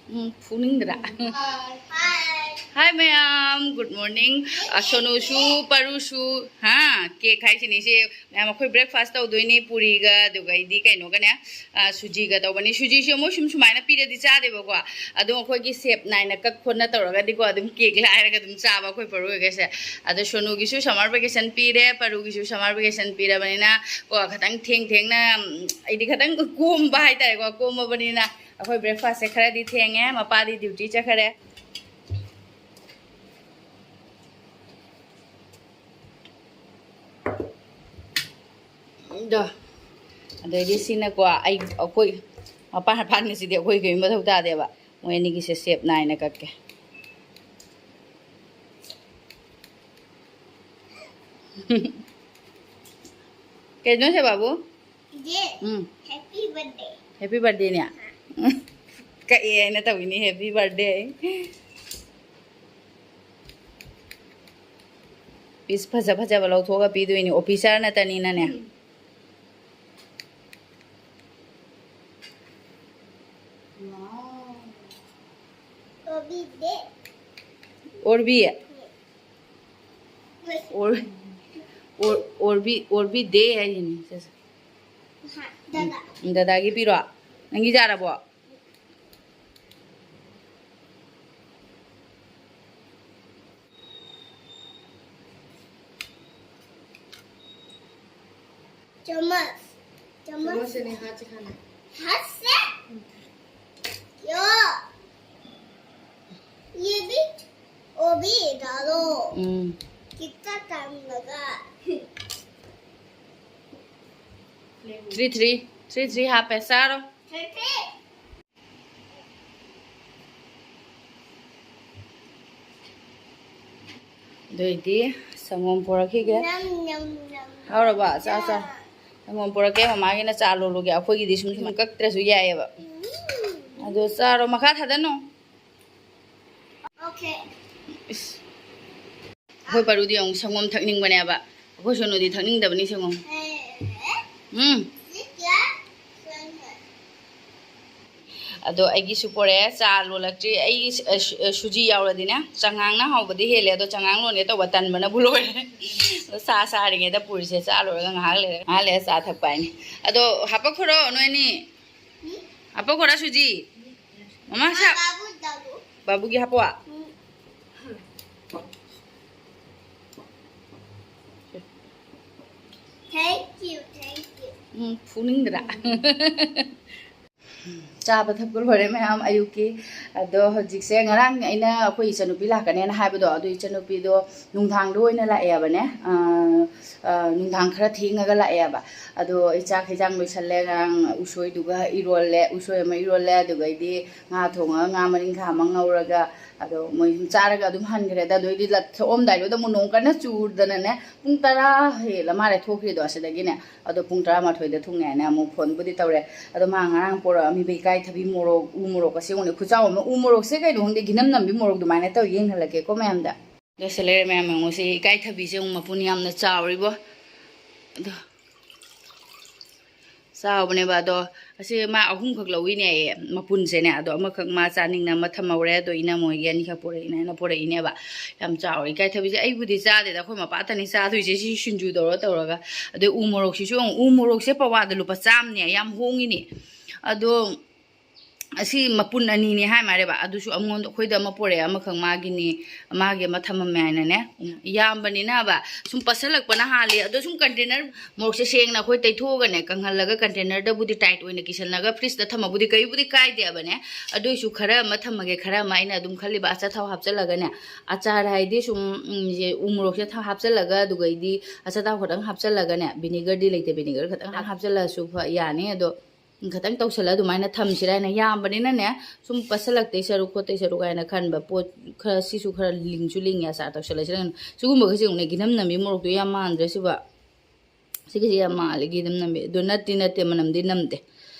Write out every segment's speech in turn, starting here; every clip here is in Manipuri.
Funing dra. Hi ma'am, good morning. Sonu shu, paru shu. Ha, cake hai chini se. Ma'am akoi breakfast tau doi ni puri ga dugai di kai no ka ne. Suji ga tau bani suji se mo shum shumai na pira di cha de ba kwa. Ado akoi ki sep nai na kak khon na tau ra ga di ko adum cake la ra ga dum cha ba akoi paru ga se. Ado sonu gi shu summer vacation pire, paru gi shu summer vacation pire bani na ko khatang theng na ai di khatang kum ba hai ta ko kum ba bani na. Akoi breakfast se khara di theng hai, mapa di duty cha khare. Dah, ada di sini gua, aku apa ni sih dia, aku ini macam tu ada apa, mau ini kisah siap naik nak ke. Kau siapa babu? Happy birthday. Happy birthday ni. Kak iya ni tahu ini happy birthday. Bis pasal balau tu apa pidu ini officer na tani na ni. और भी है और भी दे है ये नहीं दादा की पीरो नंगी जा रहा बो चम्मच से नहीं हाथ से खाना हाथ से यो ये भी वो भी डालो कितना टाइम लगा 3 हाँ पैसा रो दो दी संगम पोरा की गया और बात सा संगम पोरा के मम्मा के ना चालू लोग या कोई किसी में कक तरह से या ये बा अदो सारो मखा था दनो ओके कोई परुदी अंग संगम थकनिंग बने अब कोई सुनो दी थकनिंग दबनी संगम अदो आइगी सुपोरे चा लोलक्ट्री आई सुजी यावरदी ने चंगांग ना हावबदी हेले अदो चंगांग लोने तो बतन बना बुलोरे सा सा रिंगे दा पुरिसे चा लोरगा ngahak le चा थकपानी अदो हापा खोरो नोनी हापा खोरा सुजी ममा सा बाबू की हापवा Thank you. funing dra चाब thepla भरे मैम अयुकी अदो हजिकसे ngarang aina akoi ichanupi lakane na haibado adu ichanupi do nungthang do oina laeabane nungthang khara thingaga laeaba ado icha khejang loisalle ngarang usoi duga irolle usoi ma irolle duga idi nga thonga nga maring kha mangauraga ado moi charaga adum hangre da do idi lat om dai do munong kana churdana ne pung tara hela mare thokri do asadagi ne ado pung tara ma thoi da thungne ne mo phone budi tawre ado ma ngarang pora mi be kai thabi morok u morok ka seone khuchaw ma u morok se kai dong de ginam nam bi morok du mane taw yeng halake ko ma'am da do selere ma'am mo se kai thabi se um mapuni yam na chawri bo do sao bane ba do ase ma ahum khak lawi ne mapun se ne ado ma khak ma chaning na ma thamawre do ina mo ye ni kha pore ina na pore ine ba yam chawri kai thabi se ai budi cha de da khoi ma pa ta ni cha thui se si shinju do ro taw ga ado u morok si su u morok se pawa da lupa cham ne yam hongi ni ado asi mapun ani ni hai mare ba adu su amon khoi da ma pore ama khang ma gi ni ma ge ma thama me na ne yam bani na ba sum pasalak pa na hali adu sum container mok se seng na khoi tai tho ga ne kang hal ga container da budi tight oina kisan na ga fridge da thama budi kai de ba ne adu su khara ma thama ge khara ma ina dum khali ba acha thaw hapcha laga ne achar hai di sum je umrok se thaw hapcha laga du gai di acha taw khodang hapcha laga ne vinegar di leite vinegar khatang hapcha la su fa ya ne ado खतंग तौसला दुमाइना थमसिरायना यामबनिना ने सुम पसलक्ते सरु खोते सरु गायना खनबा पोत खरा सिसु खरा लिंगसु लिंग या सा तौसला सिरान सुगुम बगसे उने गिनम नमी मोरक तो याम मानद्रे सिबा सिगि या माले गिनम नमी दो नत्ति नत्ते मनम दि नमते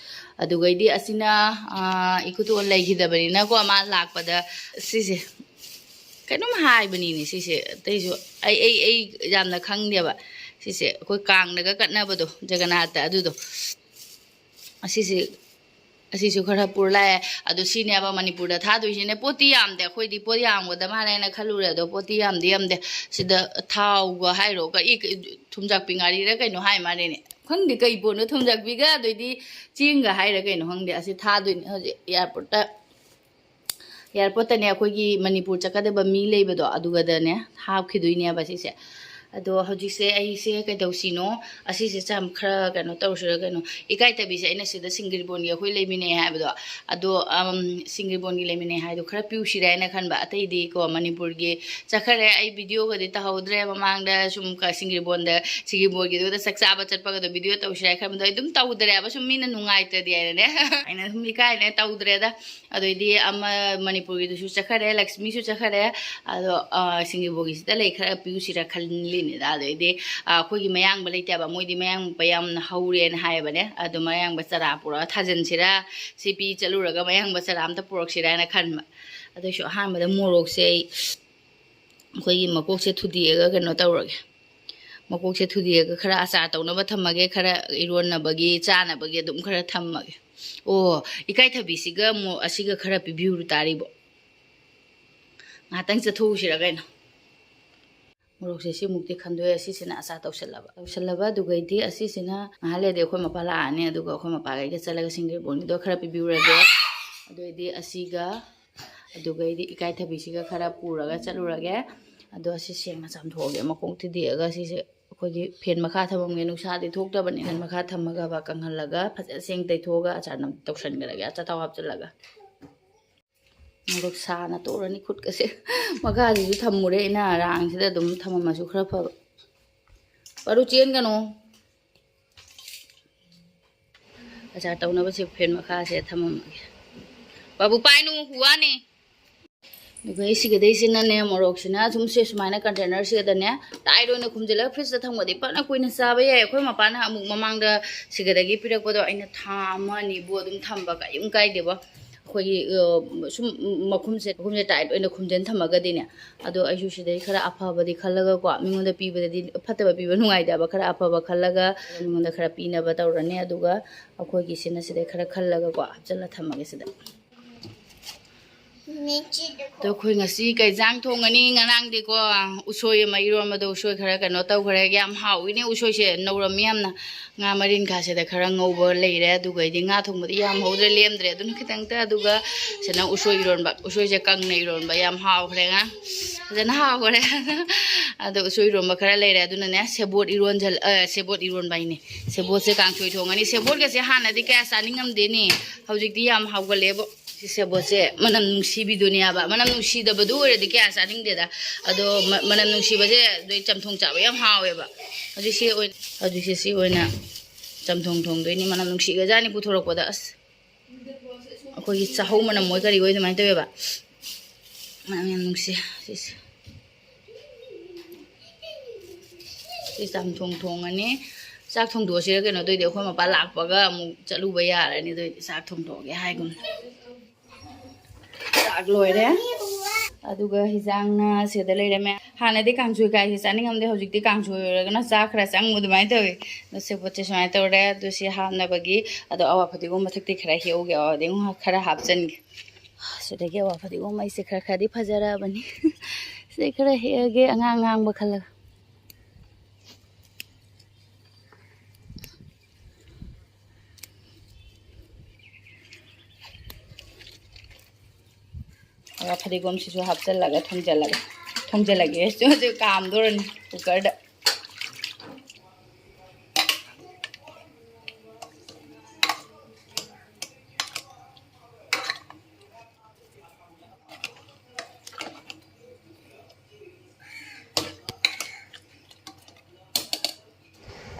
अदुगैदि असिना इकुतो लैगिदबनिना को मा लाकपदा सिसे कनम हाइबनिनि सिसे तैसु आई यामना खंगदेबा सिसे कोई कांगनगा कटनाबदो जगन्नाथ अदुदो असिसे ꯑꯁꯤꯁꯨ ꯈꯔ ꯄꯨꯔ ꯂꯥꯛꯑꯦ ꯑꯗꯣ ꯁꯤꯅꯦꯕ ꯃꯅꯤꯄꯨꯔꯗ ꯊꯥꯗꯣꯏꯁꯤꯅꯦ ꯄꯣꯠꯇꯤ ꯌꯥꯝꯗꯦ ꯑꯩꯈꯣꯏꯗꯤ ꯄꯣꯠ ꯌꯥꯝꯒꯗ ꯃꯥꯜꯂꯦꯅ ꯈꯜꯂꯨꯔꯦ ꯑꯗꯣ ꯄꯣꯠꯇꯤ ꯌꯥꯝꯗꯦ ꯁꯤꯗ ꯊꯥꯎꯒ ꯍꯥꯏꯔꯣ ꯊꯨꯝꯖꯥꯛꯄꯤ ꯉꯥꯔꯤꯔ ꯀꯩꯅꯣ ꯍꯥꯏ ꯃꯥꯜꯂꯦꯅꯦ ꯈꯪꯗꯦ ꯀꯩ ꯄꯣꯠꯅꯣ ꯊꯨꯝꯖꯥꯛꯄꯤꯒ ꯑꯗꯩꯗꯤ ꯆꯦꯡꯒ ꯍꯥꯏꯔ ꯀꯩꯅꯣ ꯈꯪꯗꯦ ꯑꯁꯤ ꯊꯥꯗꯣꯏꯅꯦ ꯍꯧꯖꯤꯛ ꯏꯌꯥꯔꯄꯣꯔꯠꯇꯅꯦ ꯑꯩꯈꯣꯏꯒꯤ ꯃꯅꯤꯄꯨꯔ ꯆꯠꯀꯗꯕ ꯃꯤ ꯂꯩꯕꯗꯣ ꯑꯗꯨꯒꯗꯅꯦ ꯍꯥꯞꯈꯤꯗꯣꯏꯅꯦꯕ ꯁꯤꯁꯦ ꯑꯗꯣ ꯍꯧꯖꯤꯛꯁꯦ ꯑꯩꯁꯦ ꯀꯩꯗꯧꯁꯤꯅꯣ ꯑꯁꯤꯁꯦ ꯈꯔ ꯀꯩꯅꯣ ꯇꯧꯁꯤꯔ ꯀꯩꯅꯣ ꯏꯀꯥꯏꯊꯕꯤꯁꯦ ꯑꯩꯅ ꯁꯤꯗ ꯁꯤꯡꯒꯤꯔꯕꯣꯟꯒꯤ ꯑꯩꯈꯣꯏ ꯂꯩꯃꯤꯟꯅꯩ ꯍꯥꯏꯕꯗꯣ ꯑꯗꯣ ꯁꯤꯡꯒꯤꯔꯕꯣꯟꯒꯤ ꯂꯩꯃꯤꯟꯅꯩ ꯍꯥꯏꯗꯣ ꯈꯔ ꯄꯤꯎꯁꯤꯔ ꯍꯥꯏꯅ ꯈꯟꯕ ꯑꯇꯩꯗꯤ ꯀꯣ ꯃꯅꯤꯄꯨꯔꯒꯤ ꯆꯠꯈ꯭ꯔꯦ ꯑꯩ ꯚꯤꯗꯤꯑꯣꯒꯗꯤ ꯇꯧꯍꯧꯗ꯭ꯔꯦ ꯃꯃꯥꯡꯗ ꯁꯨꯝ ꯁꯤꯡꯒꯤꯔꯕꯣꯟꯒꯤꯗꯨꯗ ꯆꯥꯛ ꯆꯥꯕ ꯆꯠꯄꯒꯗꯣ ꯚꯤꯗꯤꯑꯣ ꯇꯧꯁꯤꯔ ꯍꯥꯏꯅ ꯈꯟꯕꯗꯣ ꯑꯩ ꯑꯗꯨꯝ ꯇꯧꯗ꯭ꯔꯦꯕ ꯁꯨꯝ ꯃꯤꯅ ꯅꯨꯡꯉꯥꯏꯇ꯭ꯔꯗꯤ ꯍꯥꯏꯔꯅꯦ ꯑꯩꯅ ꯁꯨꯝ ꯏꯀꯥꯏꯅꯦ ꯇꯧꯗ꯭ꯔꯦꯗ ꯑꯗꯩꯗꯤ ꯑꯃ ꯃꯅꯤꯄꯨꯔꯒꯤꯗꯨꯁꯨ ꯆꯠꯈ꯭ꯔꯦ ꯂꯛꯁꯃꯤꯁꯨ ꯆꯠꯈ꯭ꯔꯦ ꯑꯗꯣ ꯁꯤꯡꯒꯤꯔꯕꯣꯟꯒꯤꯁꯤꯗ ꯂꯩ ꯈꯔ ꯄꯤꯎꯁꯤꯔ ꯈꯜꯂꯤꯅꯤꯗ ꯑꯗꯩꯗꯤ ꯑꯩꯈꯣꯏꯒꯤ ꯃꯌꯥꯡꯕ ꯂꯩꯇꯦꯕ ꯃꯣꯏꯗꯤ ꯃꯌꯥꯡꯕ ꯌꯥꯝꯅ ꯍꯧꯔꯦꯅ ꯍꯥꯏꯌꯦꯕꯅꯦ ꯑꯗꯣ ꯃꯌꯥꯡꯕ ꯆꯔꯥ ꯄꯨꯔꯛꯑ ꯊꯥꯖꯤꯟꯁꯤꯔ ꯁꯤ ꯄꯤ ꯆꯠꯂꯨꯔꯒ ꯃꯌꯥꯡꯕ ꯆꯔꯥ ꯑꯝꯇ ꯄꯨꯔꯛꯁꯤꯔ ꯍꯥꯏꯅ ꯈꯟꯕ ꯑꯗꯨꯏꯁꯨ ꯑꯍꯥꯟꯕꯗ ꯃꯣꯔꯣꯛꯁꯦ ꯑꯩꯈꯣꯏꯒꯤ ꯃꯀꯣꯛꯁꯦ ꯊꯨꯗꯦꯛꯑꯒ ꯀꯩꯅꯣ ꯇꯧꯔꯒꯦ ꯃꯀꯣꯛꯁꯦ ꯊꯨꯗꯦꯛꯑꯒ ꯈꯔ ꯑꯆꯥꯔ ꯇꯧꯅꯕ ꯊꯝꯃꯒꯦ ꯈꯔ ꯏꯔꯣꯟꯅꯕꯒꯤ ꯆꯥꯅꯕꯒꯤ ꯑꯗꯨꯝ ꯈꯔ ꯊꯝꯃꯒꯦ ꯑꯣ ꯏꯀꯥꯏꯊꯕꯤꯁꯤꯒ ꯑꯁꯤꯒ ꯈꯔ ꯄꯤꯕꯤꯌꯨ ꯇꯥꯔꯤꯕꯣ ꯉꯥꯏꯍꯥꯛꯇꯪ ꯆꯠꯊꯣꯛꯎꯁꯤꯔ ꯀꯩꯅꯣ ꯃꯣꯔꯣꯛꯁꯦ ꯁꯤꯃꯨꯛꯇꯤ ꯈꯟꯗꯣꯛꯑꯦ ꯑꯁꯤꯁꯤꯅ ꯑꯆꯥꯔ ꯇꯧꯁꯜꯂꯕ ꯑꯗꯨꯒꯩꯗꯤ ꯑꯁꯤꯁꯤꯅ ꯉꯥꯏꯍꯥꯛ ꯂꯩꯔꯗꯤ ꯑꯩꯈꯣꯏ ꯃꯄꯥ ꯂꯥꯛꯑꯅꯤ ꯑꯗꯨꯒ ꯑꯩꯈꯣꯏ ꯃꯄꯥꯒꯩꯒ ꯆꯠꯂꯒ ꯁꯤꯡꯒꯤꯔꯕꯣꯟꯒꯤꯗꯣ ꯈꯔ ꯄꯤꯕꯤꯔꯨꯔꯒꯦ ꯑꯗꯨꯑꯣꯏꯗꯤ ꯑꯁꯤꯒ ꯑꯗꯨꯒꯩꯗꯤ ꯏꯀꯥꯏꯊꯕꯤꯁꯤꯒ ꯈꯔ ꯄꯨꯔꯒ ꯆꯠꯂꯨꯔꯒꯦ ꯑꯗꯣ ꯑꯁꯤ ꯁꯦꯡꯅ ꯆꯥꯝꯊꯣꯛꯑꯒꯦ ꯃꯈꯣꯡ ꯊꯨꯗꯦꯛꯑꯒ ꯁꯤꯁꯦ ꯑꯩꯈꯣꯏꯒꯤ ꯐꯦꯟ ꯃꯈꯥ ꯊꯝꯃꯝꯒꯦ ꯅꯨꯡꯁꯥꯗꯤ ꯊꯣꯛꯇꯕꯅꯤ ꯐꯦꯟ ꯃꯈꯥ ꯊꯝꯃꯒ ꯀꯪꯍꯜꯂꯒ ꯐꯖꯅ ꯁꯦꯡ ꯇꯩꯊꯣꯛꯑꯒ ꯑꯆꯥꯔ ꯇꯧꯁꯟꯈ꯭ꯔꯒꯦ ꯑꯆꯥꯊꯥꯎ ꯍꯥꯞꯆꯤꯜꯂꯒ ꯃꯣꯔꯣꯛ ꯁꯥꯅ ꯇꯣꯛꯔꯅꯤ ꯈꯨꯠꯀꯁꯦ ꯃꯈꯥꯁꯤꯁꯨ ꯊꯝꯃꯨꯔꯦ ꯑꯩꯅ ꯔꯥꯡꯁꯤꯗ ꯑꯗꯨꯝ ꯊꯝꯃꯝꯃꯁꯨ ꯈꯔ ꯐꯕ ꯄꯔꯨ ꯆꯦꯟꯒꯅꯣ ꯑꯆꯥꯔ ꯇꯧꯅꯕꯁꯦ ꯐꯦꯟ ꯃꯈꯥꯁꯦ ꯊꯝꯃꯝꯃꯒꯦ ꯕꯥꯕꯨ ꯄꯥꯏꯅꯨ ꯍꯨꯋꯥꯅꯤ ꯑꯗꯨꯒ ꯁꯤꯒꯗꯩꯁꯤꯅꯅꯦ ꯃꯣꯔꯣꯛꯁꯤꯅ ꯁꯨꯝꯁꯦ ꯁꯨꯃꯥꯏꯅ ꯀꯟꯇꯦꯅꯔꯁꯤꯗꯅꯦ ꯇꯥꯏꯠ ꯑꯣꯏꯅ ꯈꯨꯝꯖꯤꯜꯂꯒ ꯐ꯭ꯔꯤꯖꯇ ꯊꯝꯃꯗꯤ ꯐꯅ ꯀꯨꯏꯅ ꯆꯥꯕ ꯌꯥꯏ ꯑꯩꯈꯣꯏ ꯃꯄꯥꯅ ꯑꯃꯨꯛ ꯃꯃꯥꯡꯗ ꯁꯤꯒꯗꯒꯤ ꯄꯤꯔꯛꯄꯗꯣ ꯑꯩꯅ ꯊꯥ ꯑꯃ ꯑꯅꯤꯕꯨ ꯑꯗꯨꯝ ꯊꯝꯕ ꯀꯔꯤꯝ ꯀꯥꯏꯗꯦꯕ ꯑꯩꯈꯣꯏꯒꯤ ꯁꯨꯝ ꯃꯈꯨꯝꯁꯦ ꯇꯥꯏꯠ ꯑꯣꯏꯅ ꯈꯨꯝꯖꯤꯟ ꯊꯝꯃꯒꯗꯤꯅꯦ ꯑꯗꯣ ꯑꯩꯁꯨ ꯁꯤꯗꯩ ꯈꯔ ꯑꯐꯕꯗꯤ ꯈꯜꯂꯒꯀꯣ ꯃꯤꯉꯣꯟꯗ ꯄꯤꯕꯗꯗꯤ ꯐꯠꯇꯕ ꯄꯤꯕ ꯅꯨꯡꯉꯥꯏꯇꯕ ꯈꯔ ꯑꯐꯕ ꯈꯜꯂꯒ ꯃꯤꯉꯣꯟꯗ ꯈꯔ ꯄꯤꯅꯕ ꯇꯧꯔꯅꯤ ꯑꯗꯨꯒ ꯑꯩꯈꯣꯏꯒꯤꯁꯤꯅ ꯁꯤꯗꯩ ꯈꯔ ꯈꯜꯂꯒꯀꯣ ꯍꯥꯞꯆꯤꯜꯂ ꯊꯝꯃꯒꯦ ꯁꯤꯗ ꯑꯗꯣ ꯑꯩꯈꯣꯏ ꯉꯁꯤ ꯀꯩ ꯏꯟꯖꯥꯡ ꯊꯣꯡꯒꯅꯤ ꯉꯔꯥꯡꯗꯤꯀꯣ ꯎꯁꯣꯏ ꯑꯃ ꯏꯔꯣꯟꯕꯗꯣ ꯎꯁꯣꯏ ꯈꯔ ꯀꯩꯅꯣ ꯇꯧꯈ꯭ꯔꯦ ꯌꯥꯝ ꯍꯥꯎꯏꯅꯦ ꯎꯁꯣꯏꯁꯦ ꯅꯧꯔꯝꯃꯤ ꯌꯥꯝꯅ ꯉꯥ ꯃꯔꯤꯟꯈꯥꯁꯤꯗ ꯈꯔ ꯉꯧꯕ ꯂꯩꯔꯦ ꯑꯗꯨꯒꯩꯗꯤ ꯉꯥ ꯊꯣꯡꯕꯗꯤ ꯌꯥꯝ ꯍꯧꯗ꯭ꯔꯦ ꯂꯦꯝꯗ꯭ꯔꯦ ꯑꯗꯨꯅ ꯈꯤꯇꯪꯇ ꯑꯗꯨꯒ ꯁꯤꯅ ꯎꯁꯣꯏ ꯏꯔꯣꯟꯕ ꯎꯁꯣꯏꯁꯦ ꯀꯪꯅ ꯏꯔꯣꯟꯕ ꯌꯥꯝ ꯍꯥꯎꯈ꯭ꯔꯦ ꯐꯖꯅ ꯍꯥꯎꯈ꯭ꯔꯦ ꯑꯗꯣ ꯎꯁꯣꯏ ꯏꯔꯣꯟꯕ ꯈꯔ ꯂꯩꯔꯦ ꯑꯗꯨꯅꯅꯦ ꯁꯦꯕꯣꯠ ꯏꯔꯣꯟꯕ ꯍꯥꯏꯅꯦ ꯁꯦꯕꯣꯠꯁꯦ ꯀꯥꯡꯁꯣꯏ ꯊꯣꯡꯉꯅꯤ ꯁꯦꯕꯣꯠꯀꯁꯦ ꯍꯥꯟꯅꯗꯤ ꯀꯌా ꯆꯥꯅꯤꯡꯉꯝꯗꯦꯅꯦ ꯍꯧꯖꯤꯛꯇꯤ ꯌꯥꯝ ꯍꯥꯎꯒꯠꯂꯦꯕ ꯁꯤ ꯁꯦꯕꯣꯠꯁꯦ ꯃꯅꯝ ꯅꯨꯡꯁꯤꯕꯤꯗꯨꯅꯦꯕ ꯃꯅꯝ ꯅꯨꯡꯁꯤꯗꯕꯗꯨ ꯑꯣꯏꯔꯗꯤ ꯀꯌꯥ ꯆꯥꯅꯤꯡꯗꯦꯗ ꯑꯗꯣ ꯃꯅꯝ ꯅꯨꯡꯁꯤꯕꯁꯦ ꯑꯗꯨꯏ ꯆꯝꯊꯣꯡ ꯆꯥꯕ ꯌꯥꯝ ꯍꯥꯎꯋꯦꯕ ꯍꯧꯖꯤꯛꯁꯦ ꯁꯤ ꯑꯣꯏꯅ ꯆꯝꯊꯣꯡ ꯊꯣꯡꯗꯣꯏꯅꯤ ꯃꯅꯝ ꯅꯨꯡꯁꯤꯒꯖꯥꯅꯤ ꯄꯨꯊꯣꯔꯛꯄꯗ ꯑꯁ ꯑꯩꯈꯣꯏꯒꯤ ꯆꯥꯍꯧ ꯃꯅꯝ ꯃꯣꯏ ꯀꯔꯤ ꯑꯣꯏ ꯑꯗꯨꯃꯥꯏꯅ ꯇꯧꯋꯦꯕ ꯃꯅꯝ ꯌꯥꯝ ꯅꯨꯡꯁꯤ ꯁꯤꯁꯦ ꯁꯤ ꯆꯝꯊꯣꯡ ꯊꯣꯡꯉꯅꯤ ꯆꯥꯛ ꯊꯣꯡꯗꯣꯛꯑꯁꯤꯔ ꯀꯩꯅꯣ ꯇꯧꯏꯗꯤ ꯑꯩꯈꯣꯏ ꯃꯄꯥ ꯂꯥꯛꯄꯒ ꯑꯃꯨꯛ ꯆꯠꯂꯨꯕ ꯌꯥꯔꯅꯤ ꯑꯗꯨꯏꯗꯤ ꯆꯥꯛ ꯊꯣꯡꯗꯣꯛꯑꯒꯦ ꯍꯥꯏꯒꯨꯝ ꯆꯥꯛ ꯂꯣꯏꯔꯦ ꯑꯗꯨꯒ ꯍꯤꯟꯖꯥꯡꯅ ꯁꯤꯗ ꯂꯩꯔꯝꯃꯦ ꯍꯥꯟꯅꯗꯤ ꯀꯥꯡꯁꯣꯏ ꯀꯥꯏꯁꯦ ꯆꯥꯅꯤꯡꯉꯝꯗꯦ ꯍꯧꯖꯤꯛꯇꯤ ꯀꯥꯡꯁꯣꯏ ꯑꯣꯏꯔꯒꯅ ꯆꯥꯛ ꯈꯔ ꯆꯪꯕ ꯑꯗꯨꯃꯥꯏꯅ ꯇꯧꯋꯤ ꯑꯗꯣ ꯁꯦꯕꯣꯠꯁꯦ ꯁꯨꯃꯥꯏꯅ ꯇꯧꯔꯦ ꯑꯗꯨ ꯁꯤ ꯍꯥꯞꯅꯕꯒꯤ ꯑꯗꯣ ꯑꯋꯥ ꯐꯗꯤꯒꯣꯝ ꯃꯊꯛꯇꯤ ꯈꯔ ꯍꯦꯛꯎꯒꯦ ꯑꯋꯥ ꯐꯗꯤꯒꯣꯝ ꯈꯔ ꯍꯥꯞꯆꯟꯒꯦ ꯁꯤꯗꯒꯤ ꯑꯋꯥ ꯐꯗꯤꯒꯣꯝ ꯑꯩꯁꯦ ꯈꯔꯗꯤ ꯐꯖꯔꯛꯑꯕꯅꯤ ꯁꯤꯗꯩ ꯈꯔ ꯍꯦꯛꯑꯒꯦ ꯑꯉꯥꯡꯕ ꯈꯜꯂꯒ ꯑꯋꯥ ꯐꯗꯤꯒꯣꯝꯁꯤꯁꯨ ꯍꯥꯞꯆꯤꯜꯂꯒ ꯊꯣꯡꯖꯤꯜꯂꯒꯦ ꯍꯧꯖꯤꯛ ꯀꯥꯝꯗꯣꯔꯅꯤ ꯀꯨꯀꯔꯗ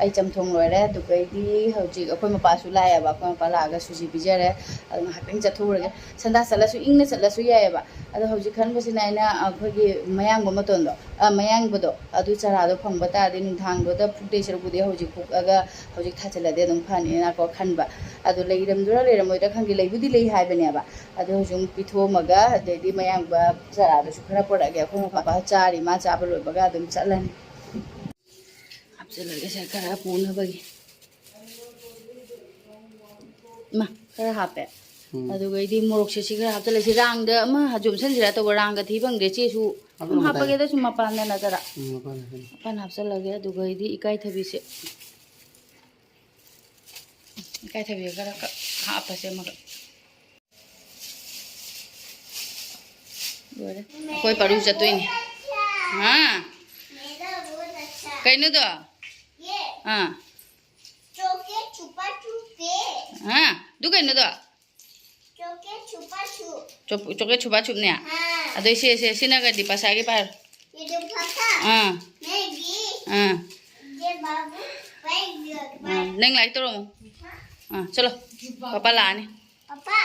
ꯑꯩ ꯆꯝꯊꯣꯡ ꯂꯣꯏꯔꯦ ꯑꯗꯨꯒꯩꯗꯤ ꯍꯧꯖꯤꯛ ꯑꯩꯈꯣꯏ ꯃꯄꯥꯁꯨ ꯂꯥꯛꯑꯦꯕ ꯑꯩꯈꯣꯏ ꯃꯄꯥ ꯂꯥꯛꯑꯒ ꯁꯨꯖꯤ ꯄꯤꯖꯔꯦ ꯑꯗꯨ ꯉꯥꯏꯍꯥꯛꯇꯪ ꯆꯠꯊꯣꯛꯎꯔꯒꯦ ꯁꯟꯗꯥ ꯆꯠꯂꯁꯨ ꯏꯪꯅ ꯆꯠꯂꯁꯨ ꯌꯥꯏꯑꯕ ꯑꯗꯣ ꯍꯧꯖꯤꯛ ꯈꯟꯕꯁꯤꯅ ꯑꯩꯅ ꯑꯩꯈꯣꯏꯒꯤ ꯃꯌꯥꯡꯕꯗꯣ ꯑꯗꯨ ꯆꯥꯔꯥꯗꯣ ꯐꯪꯕ ꯇꯥꯔꯗꯤ ꯅꯨꯡꯗꯥꯡꯗꯨꯗ ꯐꯨꯛꯇꯣꯏ ꯁꯔꯨꯛꯄꯨꯗꯤ ꯍꯧꯖꯤꯛ ꯐꯨꯛꯑꯒ ꯍꯧꯖꯤꯛ ꯊꯥꯖꯤꯜꯂꯗꯤ ꯑꯗꯨꯝ ꯐꯅꯤꯅꯀꯣ ꯈꯟꯕ ꯑꯗꯣ ꯂꯩꯔꯝꯃꯣꯏꯗ꯭ꯔꯥ ꯈꯪꯗꯦ ꯂꯩꯕꯨꯗꯤ ꯂꯩ ꯍꯥꯏꯕꯅꯦꯕ ꯑꯗꯣ ꯍꯧꯖꯤꯛ ꯄꯤꯊꯣꯛꯑꯝꯃꯒ ꯑꯗꯩꯗꯤ ꯃꯌꯥꯡꯕ ꯆꯥꯔꯥꯗꯨꯁꯨ ꯈꯔ ꯄꯨꯔꯛꯑꯒꯦ ꯑꯩꯈꯣꯏ ꯃꯄꯥ ꯆꯥꯔꯤ ꯃꯥ ꯆꯥꯕ ꯂꯣꯏꯕꯒ ꯑꯗꯨꯝ ꯆꯠꯂꯅꯤ ꯍꯥꯞꯆꯤꯜꯂꯒꯦꯁꯦ ꯈꯔ ꯄꯨꯅꯕꯒꯤ खरा हापे अदुगैदी मोरक से खरा हापचले से रांग अमा हजुम सनजिरा तो रांग थी फंगदे चेसु हापगे द सुम मपान ना जरा मपान हापचलगे अदुगैदी इकाई थबी से इकाई थबी खरा हापसे मग बोरे कोई परू चतोइनी हां मेरा बहुत अच्छा कइनो तो ये हां चोके छुपा छुपे हां दु कइनो तो चोके छुपा छुप चोके छुपा छुपने हाँ अदो से सिनागदी पासागी पार ये जो भाषा हां मैगी हां ये बाबू बैग दिया नंग लाइक तो हां चलो पापा लाने पापा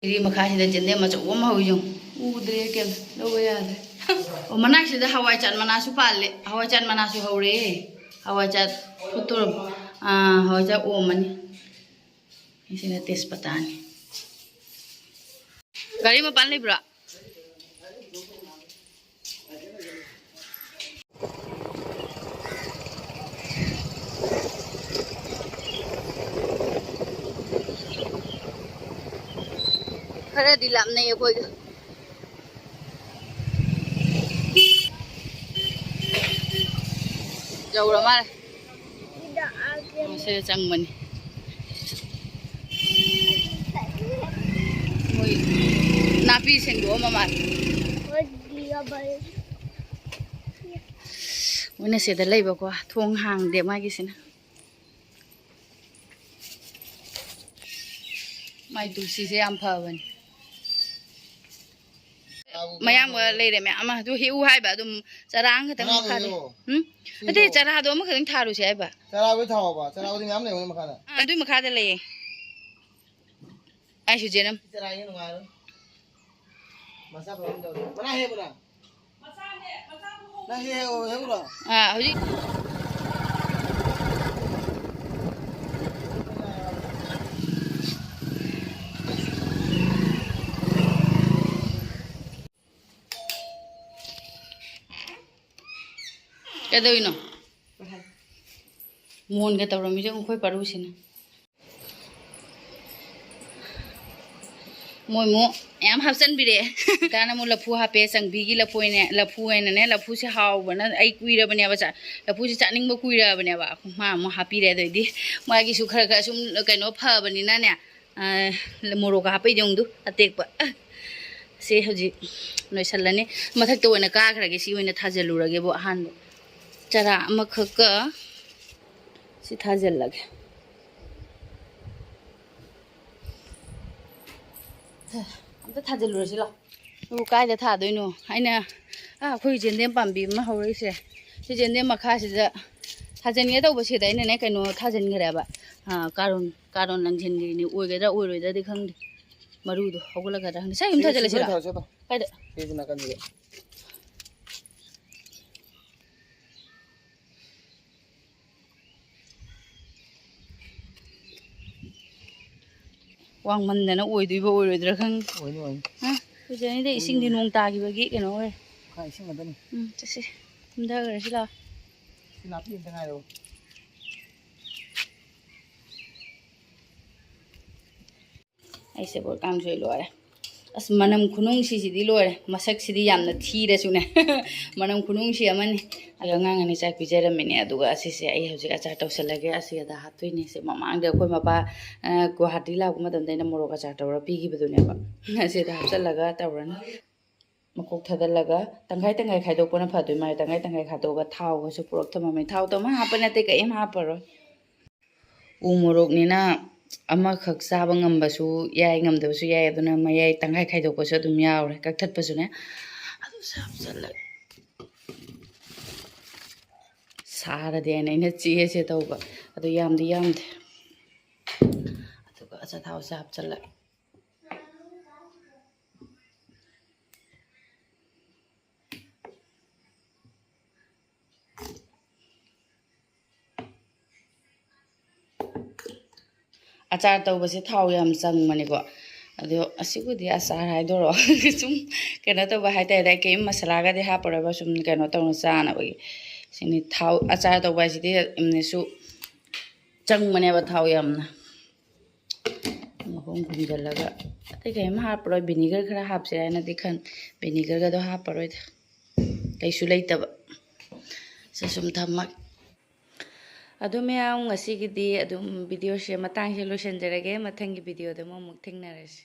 iri makha sida jende ma chaw ma hoyong udre kem lowe yadre o manai sida hawai chat mana su palle hawai chat mana su hore hawai chat putur hawai chat o mani isina tes patani gari ma pan libra खरा दिलाम नहीं है कोई जौरा मारे इधर आगे से चंगमनी मोई नापी सेंगो मामा और दिया बड़े ओने से द लेबो को थोंग हांग दे मागी सिना माई दुसी से याम फबन मयाम लेरे मे अमा दु हिउ हाइबा दुम चरांग खतंग खादे अते चरा दो म खतंग थारु से हाइबा चरा वे थाओ बा चरा वे म्याम ले मखाना अदु मखादे लेये आई सु जेनम चरा ये नुआ मसा प्रॉब्लम दो बना है बुरा मसा ना है बुरा हौजी कदोइनो मोन के तौरमी जो खोई परुसिना मोय मो याम हापसन बिरे दाना मो लफु हापे संगबीगी लफुने लफु हैने लफु से हावबना आई कुइरा बने बचा लफु से चानिंग बो कुइरा बने बा मा मो हापी रे दोइदी मागी सु खर खर सुम कइनो फबनिना ने मोरोका हापै जोंदु अतेक पा से हजि नोइसलने मथक तो ओना का खरगे सी ओना थाजलुरगे बो हान चरा अमखक सी थाजल लगे अमता थाजलुरसि ला नु कायदा थादोइनो आइना खोइ जेंदेम पाम्बी म हौरैसे सि जेंदेम मखा सिदा थाजनगे तौबसे दैनने कइनो थाजनगरेबा कारोन लंजनगिनि ओइगेदा ओइरोइदादि खंदे मरुदो हौगलगदा खंदे साइम थाजलसिला कायदा पेजना कनिगे वांग मनदना ओइदुइबो ओइरोइद्रा खंग ओइनो ओइ कुजनी दे इसिंग दि नोंग तागिबगी कनो ओइ खाइ सिंग मदनी चसे हमदागरसिला सिनापि इंत गायो ऐसे बोर काम सोइ लोरे अस मनम खुनुंग सिसिदि लोरे मसक सिदि यामना थीरसुने मनम खुनुंग सि अमनि अगा ngang चाक पिजरमिने अदुगा असिसे आई हौजिक अचार तौसलगे असिदा हातोइने से ममांगदे अखोइ मपा गुवाहाटी लागु मदमदैना मोरोक अचार तौरा पिगिबदुनेबा असिदा हापचलगा तौरन मकोक थदलगा तंगाई तंगाई खाइदोकना फदुइ माय तंगाई तंगाई खादोगा थावगसु पुरक थममै थाव तमा हापनते कयम हापरो उ मोरोकनिना अमखक चाबा ngambasु याय ngamdabasu याय aduna mayai tangai khaidokpasu adum yaure kakthatpasu ne adu sapchala sarade ne ina chese tawba adu yamdi yamde aduga acha thaw sapchala अचार तौबसे थाव याम चंगमनिको अदो असिगुदि अचार हाइदोरो सुम केनो तौबा हाइताइदा के मसलागा दे हापरबा सुम केनो तौना चानबगी सिनि थाव अचार तौबासिदि इमनेसु चंगमनेबा थाव यामना ꯃꯈꯣꯡ ꯈꯨꯝꯖꯤꯜꯂꯒ ꯑꯇꯩ ꯀꯔꯤꯝ ꯍꯥꯞꯄꯔꯣꯏ ꯚꯤꯅꯤꯒꯔ ꯈꯔ ꯍꯥꯞꯁꯤꯔꯥ ꯍꯥꯏꯅꯗꯤ ꯚꯤꯅꯤꯒꯔꯒꯗꯣ ꯍꯥꯞꯄꯔꯣꯏꯗ ꯀꯩꯁꯨ ꯂꯩꯇꯕ ꯁꯨꯝ ꯊꯝꯃꯒꯦ ꯑꯗꯨ ꯃꯌꯥꯝ ꯉꯁꯤꯒꯤꯗꯤ ꯑꯗꯨꯝ ꯚꯤꯗꯤꯑꯣꯁꯦ ꯃꯇꯥꯡꯁꯦ ꯂꯣꯏꯁꯤꯟꯖꯔꯒꯦ ꯃꯊꯪꯒꯤ ꯚꯤꯗꯤꯑꯣꯗ ꯑꯃꯨꯛ ꯊꯦꯡꯅꯔꯁꯤ